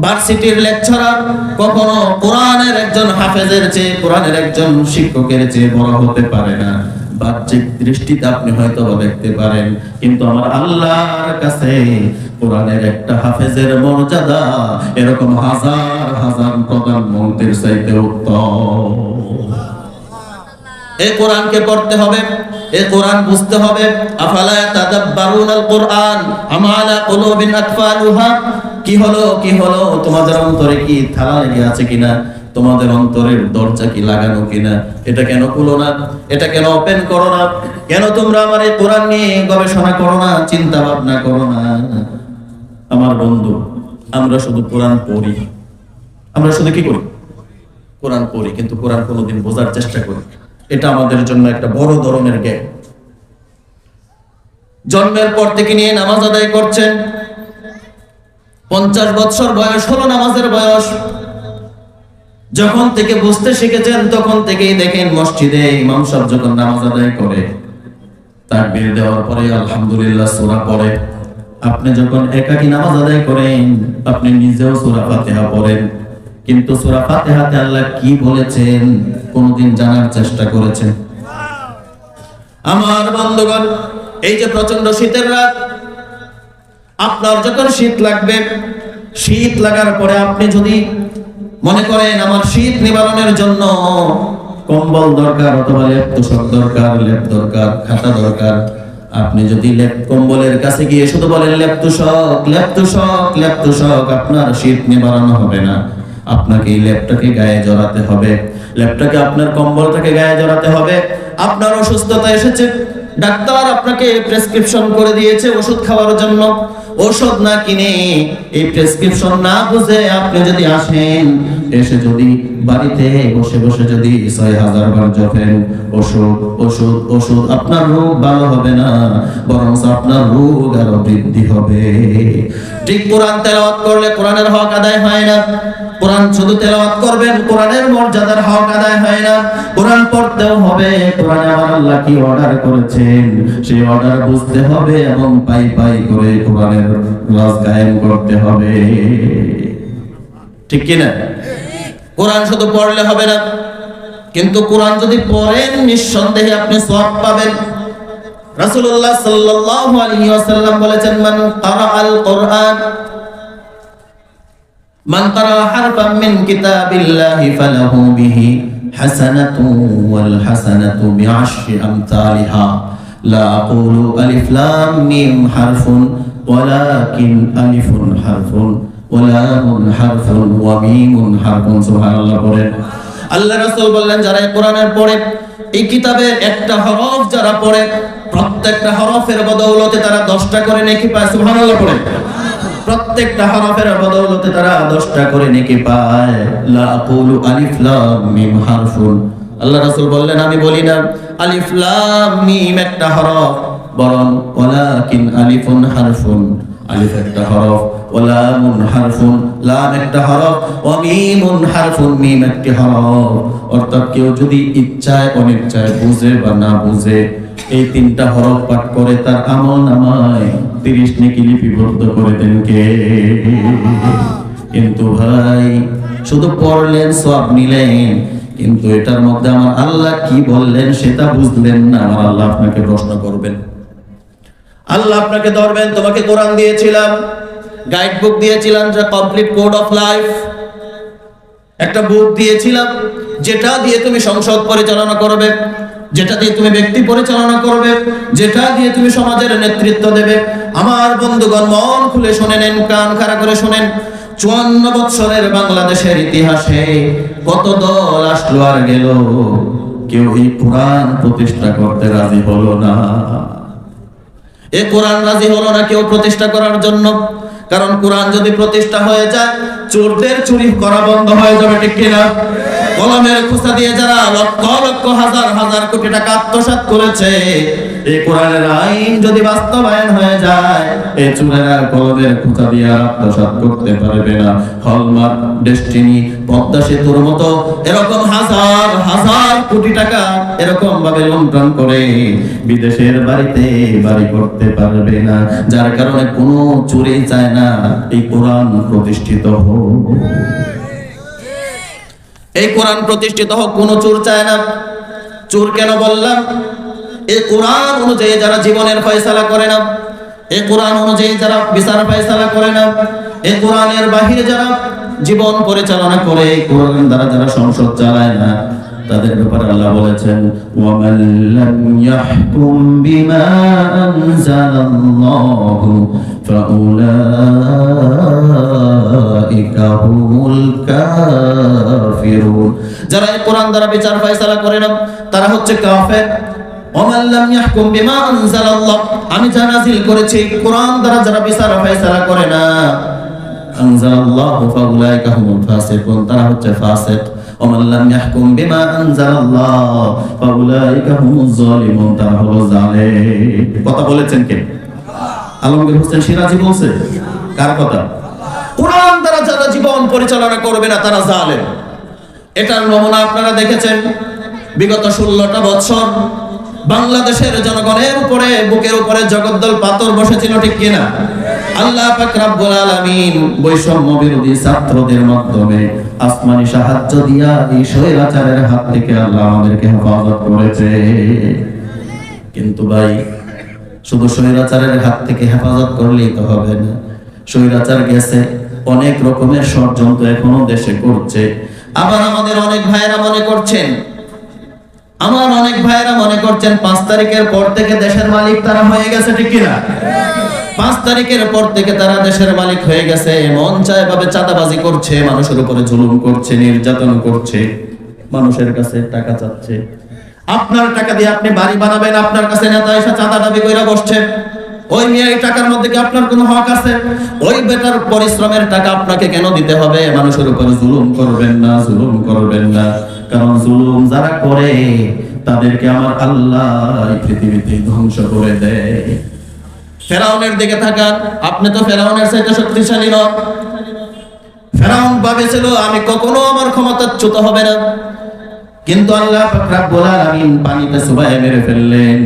Speaker 1: ভার্সিটির লেকচারার কখনো কোরআনের একজন হাফেজের চেয়ে, কোরআনের একজন শিক্ষকের চেয়ে বড় হতে পারে না। বাহ্যিক দৃষ্টিতে আপনি হয়তো দেখতে পারেন, কিন্তু আমার আল্লাহর কাছে কোরআনের একটা হাফেজের মর্যাদা এরকম হাজার হাজার প্রধানমন্ত্রীর চাইতে উত্তম। এই কোরআনকে পড়তে হবে, এই কোরআন বুঝতে হবে। আফালা তাদাব্বারুনাল কুরআন আম আলা কুলুবিন আকফালুহা, কি হলো তোমাদের অন্তরে কি থালা লেগে আছে কিনা, তোমাদের অন্তরের দরজা কি লাগানো কিনা, এটা কেন খুলো না, এটা কেন ওপেন করো না, কেন তোমরা আমার এই কোরআন নিয়ে গবেষণা করো না, চিন্তা ভাবনা করো না? আমার বন্ধু, আমরা শুধু কোরআন পড়ি, আমরা শুধু কি করি? কোরআন পড়ি, কিন্তু কোরআন কোনোদিন বোঝার চেষ্টা করি। এটা আমাদের জন্য একটা বড় ধরনের জ্ঞান। জন্মের পর থেকে নিয়ে নামাজ আদায় করছেন, 50 বছর বয়স হলো নামাজের বয়স। যখন থেকে বুঝতে শিখেছেন তখন থেকেই দেখেন মসজিদে ইমাম সাহেব যখন নামাজ আদায় করে, তাকবীর দেওয়ার পরে আলহামদুলিল্লাহ সূরা পড়ে। আপনি যখন একাকী নামাজ আদায় করেন, আপনি নিজেও সূরা ফাতিহা পড়েন, কিন্তু সূরা ফাতিহাতে আল্লাহ কি বলেছেন কোনদিন জানার চেষ্টা করেছেন? আমার বন্ধুগণ, এই যে প্রচন্ড শীতের রাত, আপনার যখন শীত লাগবে, শীত লাগার পরে আপনি যদি মনে করেন আমার শীত নিবারণের জন্য কম্বল দরকার, অথবা লেপ তোষক দরকার, লেপ দরকার, খাতা দরকার। আপনি যদি লেপ কম্বলের কাছে গিয়ে শুধু বলেন লেপ তোষক, লেপ তোষক, লেপ তোষক, আপনার শীত নিবারণ হবে না। আপনাকে এই লেপটাকে গায়ে জড়াতে হবে, লেপটাকে আপনার কম্বলটাকে গায়ে জড়াতে হবে। আপনার অসুস্থতা এসেছে, ডাক্তার আপনাকে প্রেসক্রিপশন করে দিয়েছে ওষুধ খাওয়ার জন্য, ওষুধ না কিনে, এই প্রেসক্রিপশন না বুঝে আপনি যদি আসেন, এসে যদি বাড়িতে বসে বসে যদি ৬০০০ বার জপেন ওষুধ ওষুধ ওষুধ, আপনার রোগ ভালো হবে না, বরং আপনার রোগ আরো বৃদ্ধি হবে। ঠিক কোরআন তেলাওয়াত করলে কোরআনের হক আদায় হয় না। কোরআন শুধু তেলাওয়াত করবেন, কোরআনের মর্যাদার হক আদায় হয় না। কোরআন পড়তেও হবে, কোরআনে আমার আল্লাহ কি অর্ডার করেছেন সেই অর্ডার বুঝতে হবে এবং পাই পাই করে কোরআনের রাজ কায়েম করতে হবে। ঠিক কি না? কোরআন শুধু পড়লে হবে না, কিন্তু কোরআন যদি পড়েন নিঃসন্দেহে আপনি সওয়াব পাবেন। রাসূলুল্লাহ সাল্লাল্লাহু আলাইহি ওয়াসাল্লাম বলেছেন, মান ক্বারাআল কোরআন মান ক্বারা হারফান মিন কিতাবিল্লাহি ফালাহু বিহি হাসানাতুন ওয়াল হাসানাতু বিআশরি আমসালিহা লা আকুলু আলিফ লাম মিম হারফুন ওয়ালাকিন আলিফুন হারফুন ওয়া লামুন হারফুন ওয়া মিমুন হারফুন। সুবহানাল্লাহ বলেন। আল্লাহ রাসূল বললেন, যারা এই কোরআনের পড়ে, এই কিতাবের একটা হরফ যারা পড়ে, প্রত্যেকটা হরফের বদৌলতে তারা 10টা করে নেকি পায়। সুবহানাল্লাহ পড়েন। প্রত্যেকটা হরফের বদৌলতে তারা 10টা করে নেকি পায়। লা আকুলু আলিফ লাম মিম হারফুন। আল্লাহ রাসূল বললেন, আমি বলি না আলিফ লাম মিম একটা হরফ, বরং ওয়ালাকিন আলিফুন হারফুন, আলিফ একটা হরফ, ওয়া লামুন হারফুন, লাম একটা হরফ, ওয়া মিমুন হারফুন, মিম একটি হরফ। অর্থাৎ কেউ যদি ইচ্ছায় অনিচ্ছায় বুঝে বা না বুঝে এই 3টা হরফ পাঠ করে, তার আমলনামায় 30 নেকি লিপিবদ্ধ করে দেন কে? কিন্তু ভাই শুধু পড়লেন, সওয়াব নিলেন, কিন্তু এটার মধ্যে আমার আল্লাহ কি বললেন সেটা বুঝলেন না। আমার আল্লাহ আপনাকে প্রশ্ন করবেন। আল্লাহ আপনাকে ধরবেন। তোমাকে কোরআন দিয়েছিলাম, গাইড বুক দিয়েছিলাম, যে কমপ্লিট কোড অফ লাইফ, একটা বুক দিয়েছিলাম যেটা দিয়ে তুমি সংসদ পরিচালনা করবে, যেটা দিয়ে তুমি ব্যক্তি পরিচালনা করবে, যেটা দিয়ে তুমি সমাজের নেতৃত্ব দেবে। আমার বন্ধুগণ, মন খুলে শুনে নেন, কান খাড়া করে শুনেন। 54 বছরের বাংলাদেশের ইতিহাসে কত দল আসলো আর গেল, কেউ এই কোরআন প্রতিষ্ঠা করতে রাজি হলো না। এই কোরআন রাজি হলো না কেউ প্রতিষ্ঠা করার জন্য। কারণ কোরআন যদি প্রতিষ্ঠা হয়ে যায়, চোরদের চুরি করা বন্ধ হয়ে যাবে। ঠিক কিনা? কলমের খোঁচা দিয়ে যারা লক্ষ লক্ষ হাজার হাজার কোটি টাকা আত্মসাৎ করেছে, এই কোরআনের আইন যদি বাস্তবায়ন হয়ে যায়, এই চোরেরা কলমের খোঁচা দিয়ে আত্মসাৎ করতে পারবে না। হলমার্ক, ডেস্টিনি, পদ্মা সেতুর মতো এরকম হাজার হাজার কোটি টাকা এরকম ভাবে লুণ্ঠন করে বিদেশের বাড়িতে বাড়ি করতে পারবে না। যার কারণে কোনো চুরি চায় না এই কোরআন প্রতিষ্ঠিত হোক। এই কোরআন প্রতিষ্ঠিত হোক, কোনো চোর চায় না। চোর কেন বললাম? এই কোরআন অনুযায়ী যারা জীবনের ফয়সালা করে না, এই কোরআন অনুযায়ী যারা বিচার ফয়সালা করে না, এই কোরআনের বাহিরে যারা জীবন পরিচালনা করে, এই কোরআন দ্বারা যারা সংসদ চালায় না, তাদের ব্যাপারে আল্লাহ বলেছেন, ওয়ামান লাম ইয়াহকুম বিমা আনজালাল্লাহু ফাউলাইকা হুমুল কাফিরুন। যারা এই কোরআন দ্বারা বিচার ফয়সালা করে না, তারা হচ্ছে কাফের। ওয়ামান লাম ইয়াহকুম বিমা আনজালাল্লাহ, আমি যা নাযিল করেছি কোরআন দ্বারা যারা বিচার ফয়সালা করে না, আনজালাল্লাহু ফাউলাইকা হুমুল ফাসিকুন, তারা হচ্ছে ফাসিক। ওয়ামান লাম ইয়াহকুম বিমা আনজালাল্লাহ ফাউলাইকা হুমুজ জালিমুন, তারা হলো জালেম। কথা বলেছেন কে? আলমগীর হোসেন সিরাজি বলছে। কার কথা? কোরআন দ্বারা যারা জীবন পরিচালনা করবে না, তারা জালেম। এটার নমুনা আপনারা দেখেছেন। বিগত 16টা বছর বাংলাদেশের জনগণের উপরে, বুকের উপরে জগদ্দল পাথর বসেছিল। ঠিক কিনা? আল্লাহ পাক রব্বুল আলামিন বৈষম্য বিরোধী ছাত্রদের মাধ্যমে আসমানি সাহায্য দিয়া এই স্বৈরাচারের হাত থেকে আল্লাহ আমাদেরকে হেফাজত করেছে। কিন্তু ভাই, শুধু স্বৈরাচারের হাত থেকে হেফাজত করলেই তো হবে না। স্বৈরাচার গেছে, অনেক রকমের ষড়যন্ত্র এখনো দেশে করছে। আবার আমাদের অনেক ভাইয়েরা মনে করছেন, 5 তারিখের পর থেকে দেশের মালিক তারা হয়ে গেছে, ঠিক কিনা? 5 তারিখের পর থেকে তারা দেশের মালিক হয়ে গেছে, মন চায় ভাবে চাঁদাবাজি করছে, মানুষের উপরে জুলুম করছে, নির্যাতন করছে, মানুষের কাছে টাকা চাচ্ছে। আপনার টাকা দিয়ে আপনি বাড়ি বানাবেন, আপনার কাছে নেতা এসে চাঁদা দাবি কইরা বসছে। ওই মিয়া এই টাকার মধ্যে কি আপনার কোনো হক আছে? ওই বেটার পরিশ্রমের টাকা আপনাকে কেন দিতে হবে? মানুষের উপরে জুলুম করবেন না, জুলুম করবেন না। কারণ জুলুম যারা করে তাদেরকে আমার আল্লাহ এই পৃথিবীতে ধ্বংস করে দেয়। ফেরাউনের দিকে তাকান, আপনি তো ফেরাউনের চাইতে শক্তিশালী নন। ফেরাউন ভাবেছিল আমি কখনো আমার ক্ষমতাচ্যুত হবে না, কিন্তু আল্লাহ পাক রব্বুল আলামিন পানিতে চুবাইয়ে মেরে ফেললেন।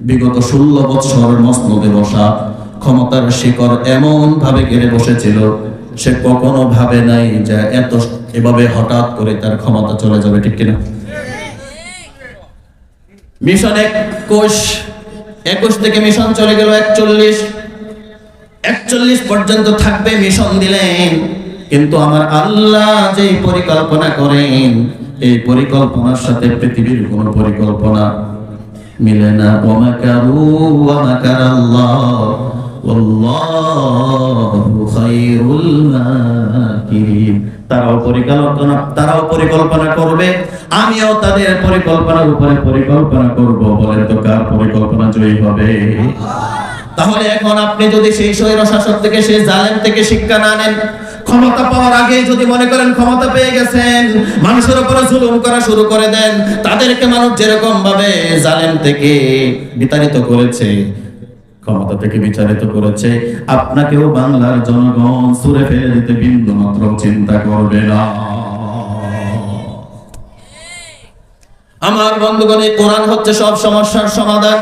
Speaker 1: বিগত 16 বছর মসনদে বসা ক্ষমতার শিকড় এমন ভাবে ঘিরে বসেছিল, সে কখনো ভাবে নাই যে এভাবে হঠাৎ করে তার ক্ষমতা চলে যাবে, ঠিক কিনা? মিশন 21 থেকে মিশন চলে গেল 41 পর্যন্ত থাকবে মিশন দিলেন। কিন্তু আমার আল্লাহ যে পরিকল্পনা করেন, এই পরিকল্পনার সাথে পৃথিবীর কোন পরিকল্পনা মিলে না। ওয়ামাকারু ওয়ামাকারাল্লাহ ওয়াল্লাহু খায়রুল মাকিরিন। তারাও পরিকল্পনা করবে, আমিও তাদের পরিকল্পনার উপরে পরিকল্পনা করব। বলেন তো কার পরিকল্পনা জয়ী হবে? তাহলে এখন আপনি যদি সেই স্বৈর শাসক থেকে, সেই জালেম থেকে শিক্ষা না নেন, ক্ষমতা পাওয়ার আগে যদি মনে করেন ক্ষমতা পেয়ে গেছেন, মানুষের উপরে জুলুম করা শুরু করে দেন, তাদেরকে মানুষ যেরকম ভাবে জালেম থেকে বিতাড়িত করেছে, ক্ষমতা থেকে বিচারিত করেছে, আপনাকেও বাংলার জনগণ ছুঁড়ে ফেলে দিতে বিন্দু মাত্র চিন্তা করবে না। আমার বন্ধুগণ, এই কোরআন হচ্ছে সব সমস্যার সমাধান।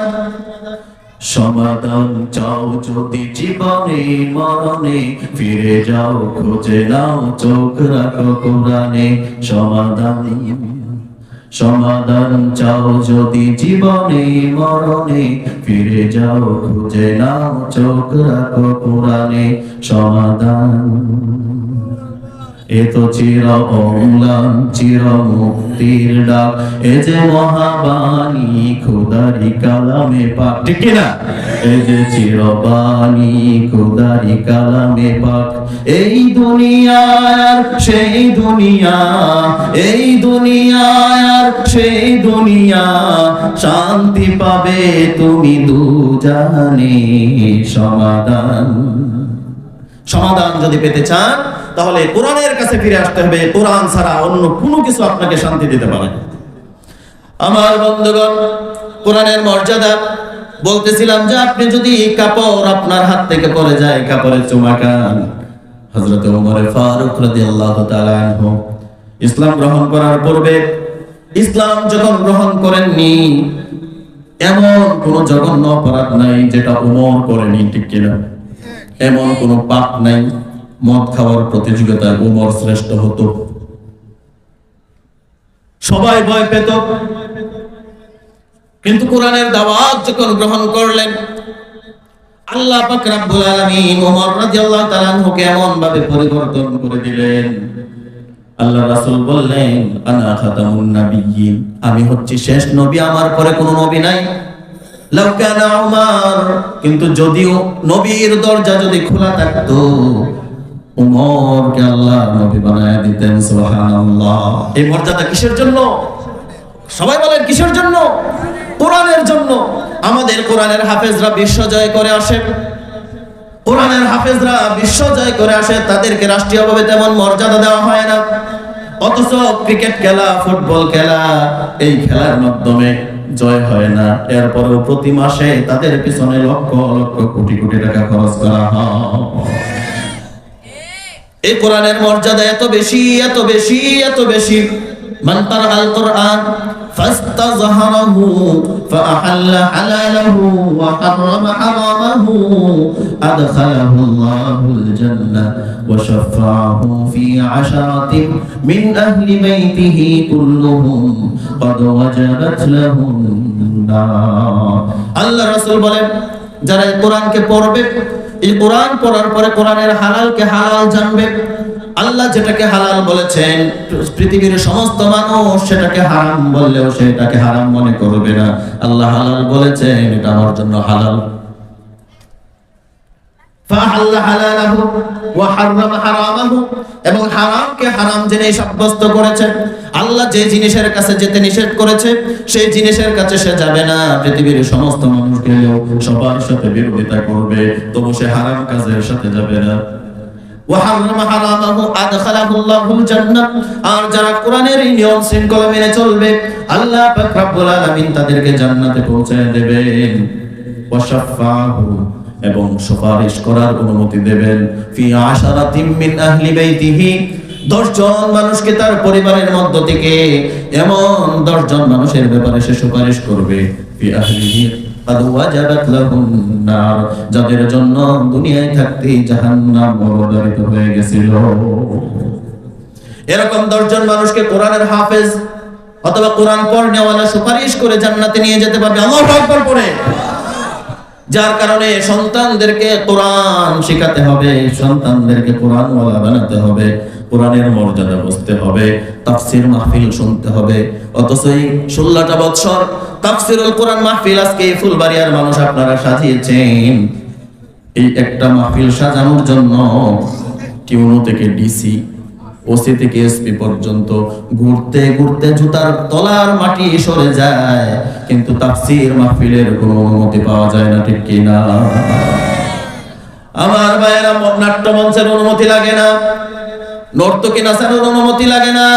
Speaker 1: সমাধান চাও যদি জীবনে মরণে, ফিরে যাও খুঁজে নাও চোখ রাখো কোরআনে। সমাধান চাও যদি জীবনে মরণে, ফিরে যাও খুঁজে নাও চোখ রাখো কোরআনে। সমাধান এ তো চির অম্লান চির মুক্তির ডাক, এ যে মহাবাণী খোদারি কালামে পাক, ঠিক না? এ যে চিরবাণী খোদারি কালামে পাক। এই দুনিয়ার সেই দুনিয়া, এই দুনিয়ার সেই দুনিয়া, শান্তি পাবে তুমি দুজাহানে। সমাধান যদি পেতে চান তাহলে কোরআনের কাছে ফিরে আসতে হবে। কোরআন ছাড়া অন্য কোনো কিছু আপনাকে শান্তি দিতে পারে না। আমার বন্ধুগণ, কোরআনের মর্যাদা বলতেছিলাম যে আপনি যদি কাপড় আপনার হাত থেকে পড়ে যায়, কাপড়ের চুমা খান। হযরত ওমর ফারুক রাদিয়াল্লাহু তাআলা আনহু ইসলাম গ্রহণ করার পূর্বে, ইসলাম যখন গ্রহণ করেননি, এমন কোন জঘন্য অপরাধ নাই যেটা ওমর করেনি, ঠিক কিনা? এমন কোন পাপ নাই। মদ খাওয়ার প্রতিযোগিতায় ওমর শ্রেষ্ঠ হতো, সবাই ভয় পেত। কিন্তু কোরআনের দাওয়াত যখন গ্রহণ করলেন, আল্লাহ পাক রব্বুল আলামিন ওমর রাদিয়াল্লাহু তাআলা আনহুকে এমন ভাবে পরিবর্তন করে দিলেন। আল্লাহ রাসূল বললেন, আনা খাতামুন নাবিয়্যিন, আমি হচ্ছি শেষ নবী, আমার পরে কোনো নবী নাই। লাউ কানা উমর, কিন্তু যদিও নবীর দরজা যদি খোলা থাকতো, উমরকে আল্লাহ নবী বানায়া দিতেন। সুবহানাল্লাহ। এই মর্যাদা কিসের জন্য? সবাই বলেন কিসের জন্য? কোরআনের জন্য। আমাদের কোরআনের হাফেজরা বিশ্ব জয় করে আসে, কোরআনের হাফেজরা বিশ্ব জয় করে আসে, তাদেরকে রাষ্ট্রীয়ভাবে তেমন মর্যাদা দেওয়া হয় না। অথচ ক্রিকেট খেলা, ফুটবল খেলা, এই খেলার মাধ্যমে জয় হয় না, এরপরেও প্রতি মাসে তাদের পিছনে লক্ষ লক্ষ কোটি কোটি টাকা খরচ করা হয়। এই কোরআনের মর্যাদা এত বেশি, এত বেশি, এত বেশি। মান তারাল কোরআন ফাস্তাযহারাহু ফাআহাল্লা হালালাহু ওয়া হারামা হারামাহু আদখালাহু আল্লাহুল জান্নাহ ওয়া শাফাআহু ফি আশারাতিন মিন আহলি বাইতিহি কুল্লুহুম ক্বাদ ওয়াজাবাত লাহুম নার। আল্লাহ রাসূল বলেন, যারা এই কোরআনকে পড়বে, এই কোরআন পড়ার পরে কোরআনের হালালকে হালাল জানবে। আল্লাহ যেটাকে হালাল বলেছেন, পৃথিবীর সমস্ত মানুষ সেটাকে হারাম বললেও সেটাকে হারাম মনে করবে না। আল্লাহ হালাল বলেছেন, এটা আমার জন্য হালাল। ফাহাল্লা হালালাহু ওয়া হাররামা হারামাহু, এবং হারামকে হারাম জেনে সাব্যস্ত করেছেন। আল্লাহ যে জিনিসের কাছে যেতে নিষেধ করেছে সেই জিনিসের কাছে সে যাবে না। পৃথিবীর সমস্ত মানুষ গেলেও সবার সাথে বিরোধিতা করবে, তবু সে হারাম কাজের সাথে যাবে না। ওয়া হাররামা হারামাহু আদখালাহুল্লাহুল জান্নাহ, আর যারা কোরআনের এই নিয়ম শৃঙ্খলা মেনে চলবে আল্লাহ পাক রব্বুল আলামিন তাদেরকে জান্নাতে পৌঁছে দেবেন। ওয়া শাফাআহু, এবং সুপারিশ করার অনুমতি দেবেন। ফি আশারাতিম মিন আহলি বাইতিহি, 10 জন মানুষকে তার পরিবারের মধ্য থেকে এমন 10 জন মানুষের ব্যাপারে সে সুপারিশ করবে। ফি আহলিহি قد وجبت لهم النار, যাদের জন্য দুনিয়ায় থাকতে জাহান্নাম অবধারিত হয়ে গেছিল। এরকম 10 জন মানুষকে কোরআনের হাফেজ অথবা কোরআন পড়নেওয়ালা সুপারিশ করে জান্নাতে নিয়ে যেতে পারবে। আল্লাহু আকবার পড়ে। যার কারণে সন্তানদেরকে কোরআন শেখাতে হবে, সন্তানদেরকে কোরআনওয়ালা বানাতে হবে, কোরআনের মর্যাদা বুঝতে হবে, তাফসীর মাহফিল শুনতে হবে। অথচ এই 16টা বছর তাফসীরুল কোরআন মাহফিল আজকে ফুলবাড়িয়ার মানুষ আপনারা সাজিয়েছেন। এই একটা মাহফিল সাজানোর জন্য টিউনো থেকে ডিসি, ওসি থেকে এসপি পর্যন্ত ঘুরতে ঘুরতে জুতার তলার মাটি সরে যায়, কিন্তু তাফসীর মাহফিলের কোনো অনুমতি পাওয়া যায় না, ঠিক কি না? আমার ভাইয়েরা, নাট্য মঞ্চের অনুমতি লাগে না, নর্তকী নাচানোর অনুমতি লাগে না।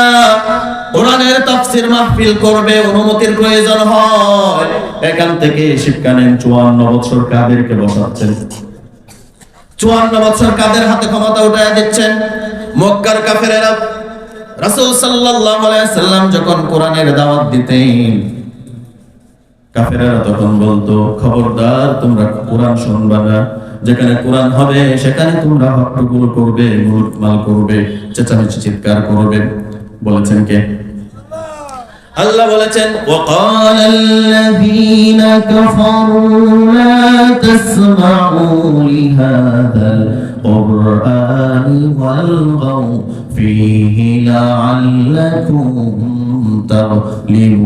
Speaker 1: কোরআনের তাফসীর মাহফিল করবে, অনুমতির প্রয়োজন হয়। এখান থেকে শিক্ষা নেন। 54 বছর কাদেরকে বসাচ্ছেন? 54 বছর কাদের হাতে ক্ষমতা উঠায় দিচ্ছেন? মক্কার কাফেরেরা। রাসূল সাল্লাল্লাহু আলাইহি ওয়াসাল্লাম যখন কোরআনের দাওয়াত দিতেন, কাফেরেরা তখন বলতো, খবরদার তোমরা কোরআন শুনবা না, যেখানে কোরআন হবে সেখানে তোমরা হট্টগোল করবে, মুলুকমাল করবে, চেঁচামেচি চিৎকার করবে। বলেছেন কে? আল্লাহ বলেছেন, ওয়াকালাল্লাযীনা কাফারু লা তাসমাউ লিহাযাল কুরআনি ওয়ালগাউ ফীহি লাআল্লাকুম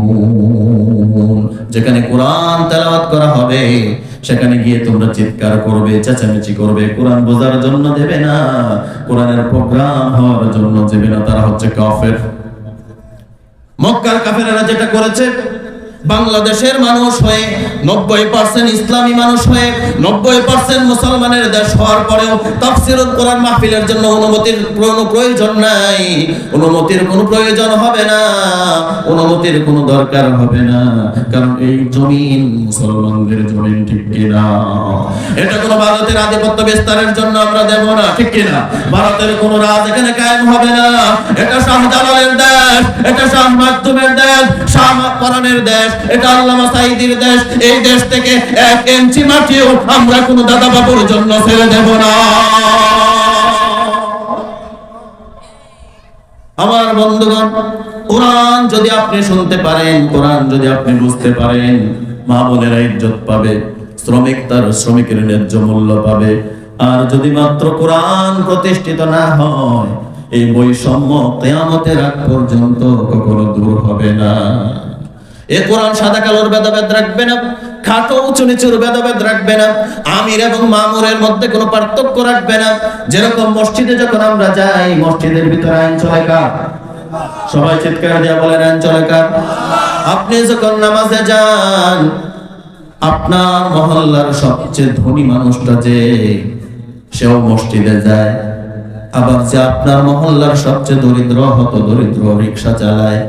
Speaker 1: তাগলিবুন। যেখানে কোরআন তেলাওয়াত করা হবে সেখানে গিয়ে তোমরা চিৎকার করবে, চেঁচামেচি করবে, কোরআন বোঝার জন্য দেবে না, কোরআনের প্রোগ্রাম হওয়ার জন্য দেবে না। তারা হচ্ছে কাফের। মক্কার কাফেরেরা যেটা করেছে, বাংলাদেশের মানুষ হয়ে 90% ইসলামী মানুষ হয়ে 90% মুসলমানের দেশ হওয়ার পরেও তাফসীরুল কোরআন মাহফিলের জন্য অনুমতির কোনো প্রয়োজন নাই, অনুমতির কোনো প্রয়োজন হবে না, অনুমতির কোনো দরকার হবে না। কারণ এই জমিন মুসলমানদের জমিন, ঠিক কিনা? এটা কোনো ভারতের আধিপত্য বিস্তারের জন্য আমরা দেব না, ঠিক কিনা? ভারতের কোনো রাজ এখানে কায়েম হবে না। এটা শাহজালালের দেশ, এটা শাহ মাকদুমের দেশ, শাহ পরানের দেশ, এটা আল্লামা সাঈদীর দেশ। এই দেশ থেকে 1 ইঞ্চি মাটিও আমরা কোনো দাদা বাবুর জন্য ছেড়ে দেব না। আমার বন্ধুগণ, কোরআন যদি আপনি শুনতে পারেন, কোরআন যদি আপনি বুঝতে পারেন, মা বোনেরা ইজ্জত পাবে, শ্রমিক তার শ্রমিকের ন্যায্য মূল্য পাবে। আর যদি মাত্র কোরআন প্রতিষ্ঠিত না হয়, এই বৈষম্য কিয়ামতের আগ পর্যন্ত কখনো দূর হবে না। এ কোরআন সাদা কালোর ভেদাভেদ রাখবে না, খাটো উঁচু নিচুর ভেদাভেদ রাখবে না, আমির এবং মামুরের মধ্যে কোনো পার্থক্য রাখবে না। যেরকম মসজিদে যখন আমরা যাই, মসজিদের ভিতরে আইন চলে কার? সবাই চিৎকার দিয়ে বলেন, আইন চলে কার? আপনি যখন নামাজে যান, আপনার মহল্লার সবচেয়ে ধনী মানুষটা যে, সেও মসজিদে যায়। আবার যে আপনার মহল্লার সবচেয়ে দরিদ্র, হত দরিদ্র, রিক্সা চালায়,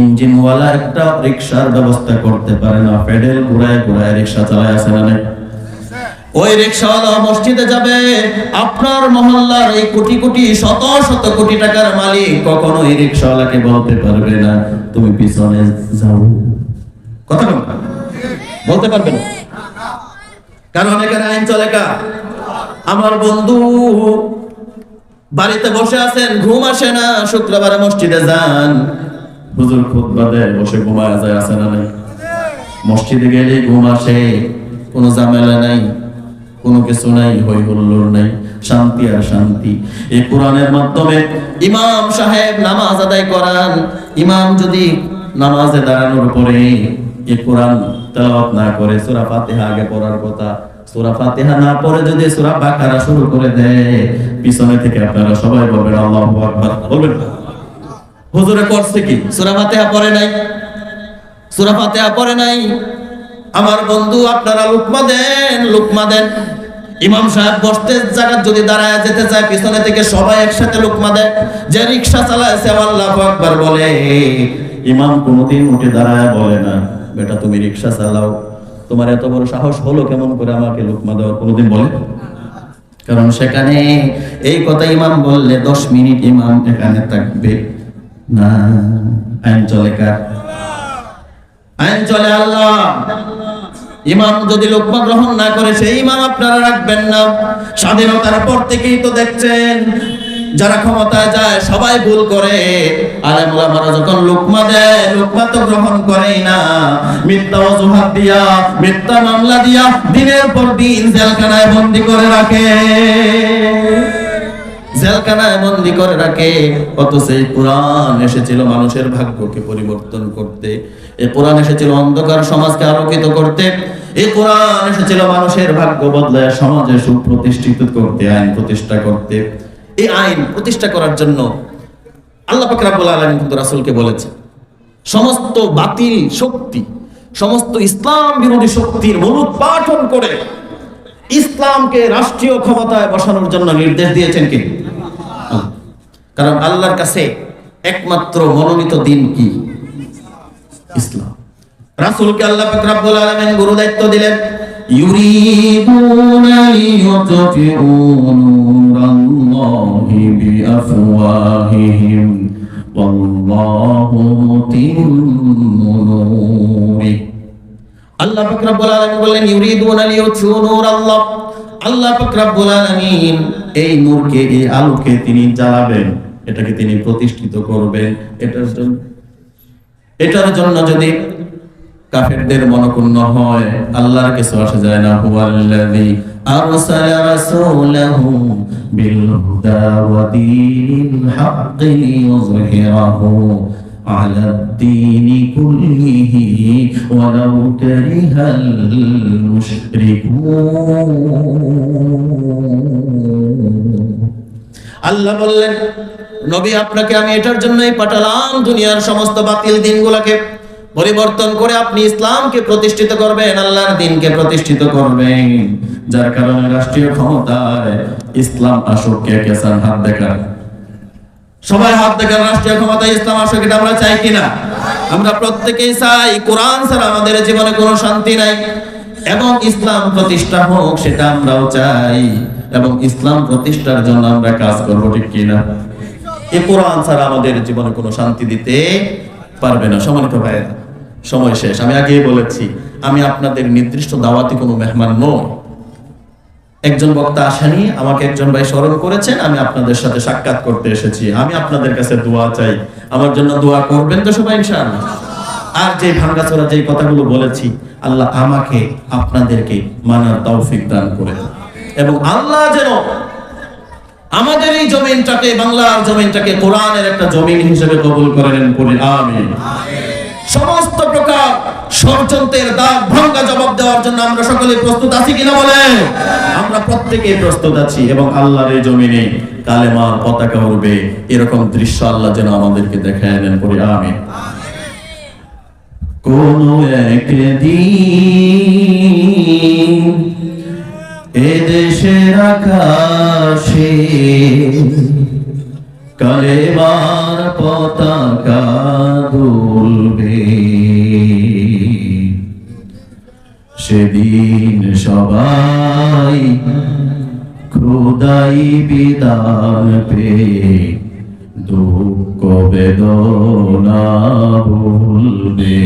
Speaker 1: ইঞ্জিনওয়ালা একটা রিক্সার ব্যবস্থা করতে পারে না, পেডেল ঘুরায় ঘুরায় রিক্সা চালায়, আছে না? ওই রিক্সাওয়ালা মসজিদে যাবে। আপনার মহল্লার এই কোটি কোটি, শত শত কোটি টাকার মালিক কখনো এই রিক্সাওয়ালাকে বলতে পারবে না তুমি পিছনে যাও। কথা বলতে পারবে না, কারণ এখানে আইন চলে কার? আমার বন্ধু বাড়িতে বসে আছেন, ঘুম আসে না, শুক্রবারে মসজিদে যান, হুজুর খুতবা দেয়, বসে ঘুমায় যায়, আছে না? মসজিদে গেলে ঘুম আসে, কোনো ঝামেলা নাই, কোনো কিছু নাই, হই হুল্লোড় নাই, শান্তি আর শান্তি। এই কোরআনের মাধ্যমে ইমাম সাহেব নামাজ আদায় করান। ইমাম যদি নামাজে দাঁড়ানোর পরে এই কোরআন তেলাওয়াত না করে, সূরা ফাতিহা আগে পড়ার কথা, সূরা ফাতিহা না পড়ে যদি সূরা বাকারা শুরু করে দেয়, পিছনে থেকে আপনারা সবাই বলবেন আল্লাহু আকবার, বলবেন হুজুরে করছে কি? সূরা ফাতিহা পড়ে নাই, সূরা ফাতিহা পড়ে নাই। আমার বন্ধু, আপনারা লুকমা দেন, লুকমা দেন। ইমাম সাহেব বসতে জায়গা যদি দাঁড়ায় যেতে চায়, পিছনে থেকে সবাই একসাথে লুকমা দেয়। যে রিকশা চালায় আল্লাহু আকবার বলে, ইমাম কোনোদিন উঠে দাঁড়ায় বলে না, বেটা তুমি রিকশা চালাও, তোমার এত বড় সাহস হলো কেমন করে আমাকে লুকমা দেওয়ার, কোনোদিন বলে? কারণ সেখানে এই কথা ইমাম বললে 10 মিনিট ইমাম এখানে থাকবে না। আইন চলে কার? আইন চলে আল্লাহ। ইমাম যদি লোকমা গ্রহণ না করে, সেই ইমাম আপনারা রাখবেন না। স্বাধীনতার পর থেকেই তো দেখছেন যারা ক্ষমতায় যায় সবাই ভুল করে। আলেম ওলামারা যখন লোকমা দেয়, লোকমা তো গ্রহণ করেই না, মিথ্যা অজুহাত দিয়া, মিথ্যা মামলা দিয়া দিনের পর দিন জেলখানায় বন্দী করে রাখে, জেলখানায় বন্দী করে রাখে। অথচ এই কোরআন এসেছিল মানুষের ভাগ্যকে পরিবর্তন করতে। এই কোরআন এসেছিল অন্ধকার সমাজকে আলোকিত করতে। এই কোরআন এসেছিল মানুষের ভাগ্য বদলায় সমাজে সুপ্রতিষ্ঠিত করতে, আইন প্রতিষ্ঠা করতে। এই আইন প্রতিষ্ঠা করার জন্য আল্লাহ পাক রব্বুল আলামিন কিন্তু রাসূলকে বলেছে, সমস্ত বাতিল শক্তি, সমস্ত ইসলাম বিরোধী শক্তির মূলোৎপাটন করে ইসলামকে রাষ্ট্রীয় ক্ষমতায় বসানোর জন্য নির্দেশ দিয়েছেন কে? কারণ আল্লাহর কাছে একমাত্র মনোনীত দিন কি? ইসলাম। রাসূলকে আল্লাহ পাক রব্বুল আলামিন গুরু দায়িত্ব দিলেন, ইউরিদুনা লিইউতফিউ নূরাল্লাহি বিআফওয়াহিহিম ওয়াল্লাহু মুতিম্মু নূরিহি। আল্লাহ পাক রব্বুল আলামিন বললেন, ইউরিদুনা লিইউতফিউ নূরাল্লাহ। আল্লাহ পাক রব্বুল আলামিন এই নূরকে, এই আলোকে তিনি জ্বালাবেন, এটাকে তিনি প্রতিষ্ঠিত করবেন। এটার জন্য যদি কাফেরদের মনক্ষুণ্ণ হয়, আল্লাহর কিছু আসে যায় না। হুয়াল্লাযী আরসালা রাসূলাহু বিল হুদা ওয়া দীনিল হাক্কি লিইয়ুযহিরাহু আলাদ দীনি কুল্লিহি ওয়ালাউ কারিহাল মুশরিকুন। আল্লাহ বললেন, নবী আপনাকে আমি এটার জন্যই পাঠালাম, দুনিয়ার সমস্ত বাতিল দিনগুলোকে পরিবর্তন করে আপনি ইসলামকে প্রতিষ্ঠিত করবেন, আল্লাহর দ্বীনকে প্রতিষ্ঠিত করবেন। যার কারণে রাষ্ট্রীয় ক্ষমতায় ইসলাম আসুক। কে কে চান? হাত দেখান, সবাই হাত দেখান। রাষ্ট্রীয় ক্ষমতায় ইসলাম আসুক, এটা আমরা চাই কিনা? আমরা প্রত্যেকেই চাই। কোরআন ছাড়া আমাদের জীবনে কোনো শান্তি নাই, এবং ইসলাম প্রতিষ্ঠা হোক সেটা আমরাও চাই, এবং ইসলাম প্রতিষ্ঠার জন্য আমরা কাজ করবো, ঠিক কিনা? এই কোরআন ছাড়া আমাদের জীবনে কোনো শান্তি দিতে পারবে না। সম্মানিত ভাইয়েরা, সময় শেষ। আমি আগেই বলেছি, আমি আপনাদের নির্দিষ্ট দাওয়াতি কোনো মেহমান নই। একজন বক্তা আসেনি, আমাকে একজন ভাই স্মরণ করেছেন, আমি আপনাদের সাথে সাক্ষাৎ করতে এসেছি। আমি আপনাদের কাছে দোয়া চাই, আমার জন্য দোয়া করবেন তো সবাই ইনশাআল্লাহ। আর যে ভাঙ্গাচোরা যে কথাগুলো বলেছি, আল্লাহ আমাকে আপনাদেরকে মানার তৌফিক দান করে, এবং আল্লাহ যেন আমাদের এই জমিনটাকে, বাংলার জমিনটাকে কোরআনের একটা জমিন হিসেবে কবুল করেন। বলি আমিন। সমস্ত প্রকার ষড়যন্ত্রের দাগ ভাঙ্গা জবাব দেওয়ার জন্য আমরা সকলে প্রস্তুত আছি কিনা বলে? আমরা প্রত্যেকেই প্রস্তুত আছি, এবং আল্লাহর এই জমিনে কালেমার পতাকা উড়বে এরকম দৃশ্য আল্লাহ যেন আমাদেরকে দেখায় দেন। বলি আমিন। কোন একদিন এদেশের আকাশে কালেমার পতাকা দুলবে, সেদিন সবাই খোদাই বিধান পেয়ে দুঃখ বেদনা ভুলবে,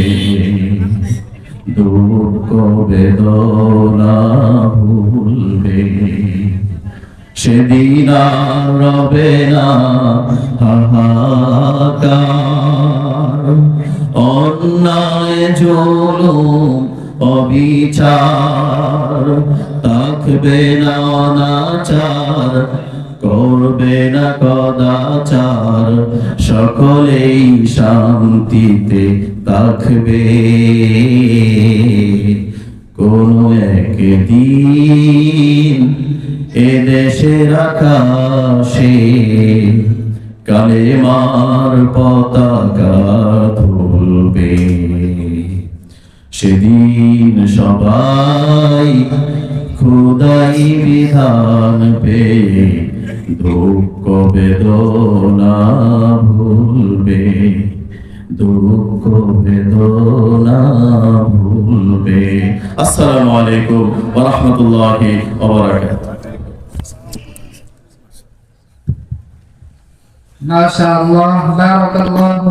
Speaker 1: দুঃখ বেদনা ভুলবে। সেদিন আর রবে না হাহাকার, অন্যায় জুলুম
Speaker 2: অবিচার, থাকবে না অনাচার, করবে না কদাচার, সকলেই শান্তিতে থাকবে। কোনো একদিন এদেশের আকাশে কালেমার পতাকা তুলবে। সেদিন সবাই খোদাই বিধান পেয়ে দুঃখ বেদনা ভুলবে, দুঃখ বেদনা ভুলবে। আসসালামু আলাইকুম ওয়া রাহমাতুল্লাহি ওয়া বারাকাতুহু।
Speaker 3: মাশাআল্লাহ, বারাকাল্লাহু